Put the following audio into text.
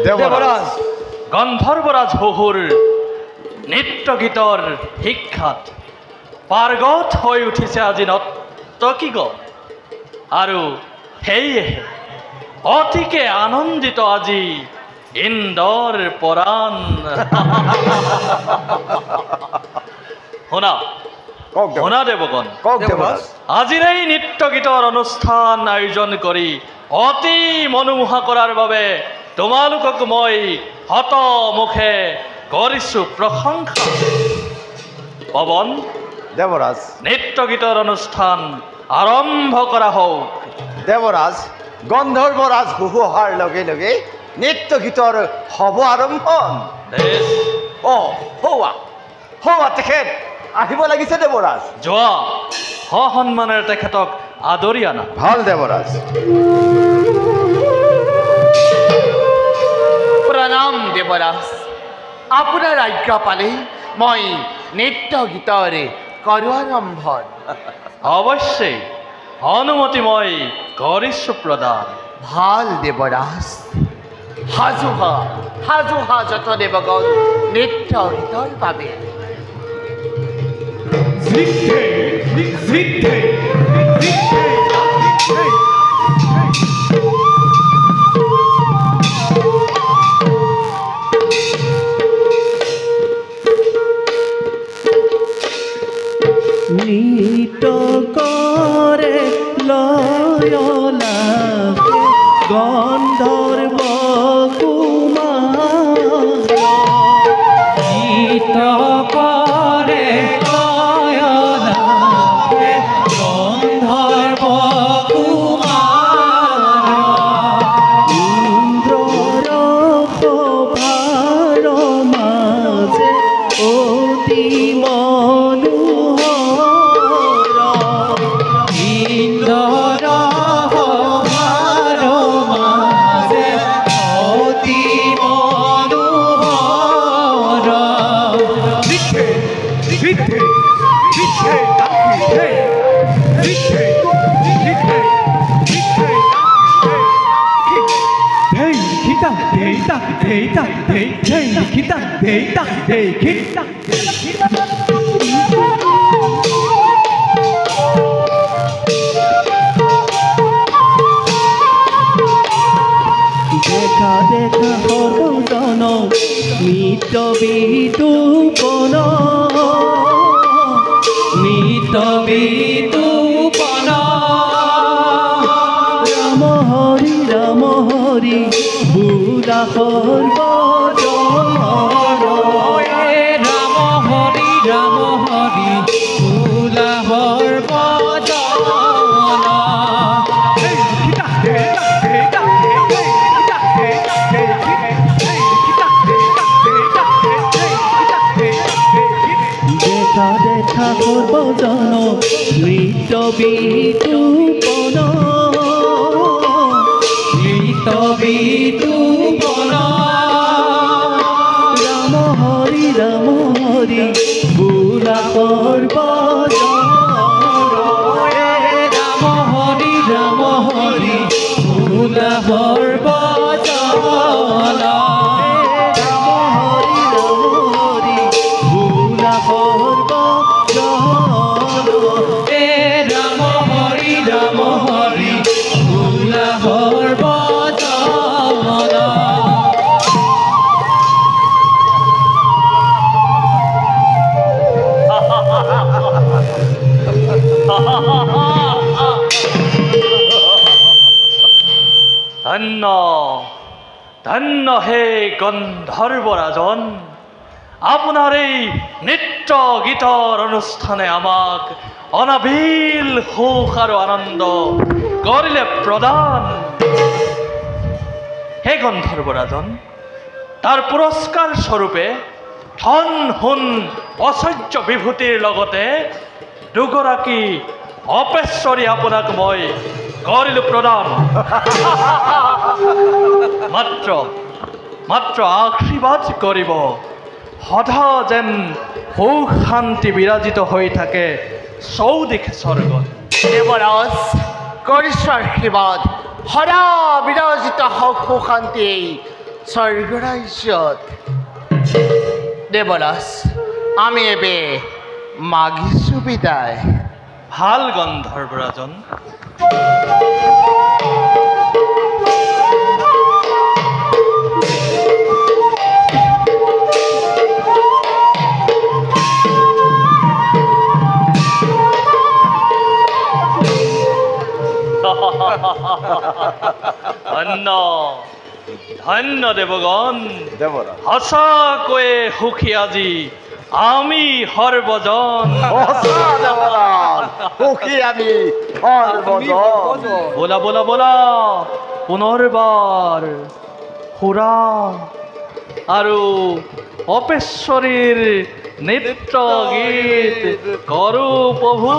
দেবৰাজ গন্ধৰ্বৰাজ হুহুৰ নৃত্য গীতৰ শিক্ষাত পাৰ্গত হৈ উঠিছে আজি নৰ্তকীগণ আৰু সেয়েহে অতিকে আনন্দিত আজি ইন্দ্ৰৰ পৰাণ। শুনা শুনা দেৱগণ, আজিৰ এই নৃত্য গীতৰ অনুষ্ঠান আয়োজন কৰি অতি মনোমোহা কৰাৰ বাবে তোমালোকক মই হতমুখে কৰিছো প্ৰশংসা। পৱন দেৱৰাজ, নৃত্য গীতৰ অনুষ্ঠান আৰম্ভ কৰা হওক। দেৱৰাজ, গন্ধৰ্বৰাজ হুহু অহাৰ লগে লগে নৃত্য গীতৰ হ'ব আৰম্ভণ। হৌৱা তেখেত আহিব লাগিছে দেৱৰাজ। যোৱা সন্মানেৰে তেখেতক আদৰি আনা। ভাল দেৱৰাজ। প্ৰণাম দেৱৰাজ, আপোনাৰ আজ্ঞা পালেই মই নৃত্য গীতৰে কৰোঁ আৰম্ভণ। অৱশ্যেই অনুমতি মই কৰিছো প্ৰদান। ভাল দেৱৰাজ, সাজু হা যত দেৱগণ নৃত্য গীতৰ বাবে। নৃত্য কৰে লয় লাগে গন্ধৰ্ব কুমাৰ, নৃত্য কৰে লয় লাগে গন্ধৰ্ব কুমাৰ, ইন্দ্ৰৰ শোভাৰ মাজে অতি দেখা দেখা সৰ্বজন নৃত্য বিতূপন, নৃত্য বিতূপন, ৰাম হৰি বুঢ়া সৰ্বজন, ৰাম হৰি বুঢ়া সৰ্বজন। দেখা দেখা সৰ্বজন নৃত্য বিতূপন, নৃত্য বিতূপন, ৰাম হৰি বুঢ়া সৰ্বজন, ৰাম হৰি বুঢ়া সৰ্বজন, ধন্য ধন্য হে গন্ধৰ্বৰাজন, আপোনাৰ এই নৃত্য গীতৰ অনুষ্ঠানে আমাক অনাবিল সুখ আৰু আনন্দ কৰিলে প্ৰদান। হে গন্ধৰ্বৰাজন, তাৰ পুৰস্কাৰ স্বৰূপে ধন সোণ ঐশ্বৰ্য বিভূতিৰ লগতে দুগৰাকী অপেশ্বৰী আপোনাক মই কৰিলোঁ প্ৰদান। মাত্ৰ আশীৰ্বাদ কৰিব, সদা যেন সুখ শান্তি বিৰাজিত হৈ থাকে চৌদিশে স্বৰ্গত। দেৱৰাজ কৰিছোঁ আশীৰ্বাদ, সদা বিৰাজিত হওক সুশান্তি এই স্বৰ্গৰাজ্যত। দেৱৰাজ আমি এবে মাগিছোঁ বিদায়। ভাল গন্ধৰ্বৰাজন। ধন্য ধন্য দেৱগণ, দেৱৰাজ সঁচাকৈয়ে সুখী আজি আমি সৰ্বজন। সঁচা দেৱৰাজ, সুখী আমি সৰ্বজন। বোলা বোলা বোলা পুনৰবাৰ সুৰা আৰু অপেশ্বৰীৰ নৃত্য গীত কৰোঁ প্ৰভু।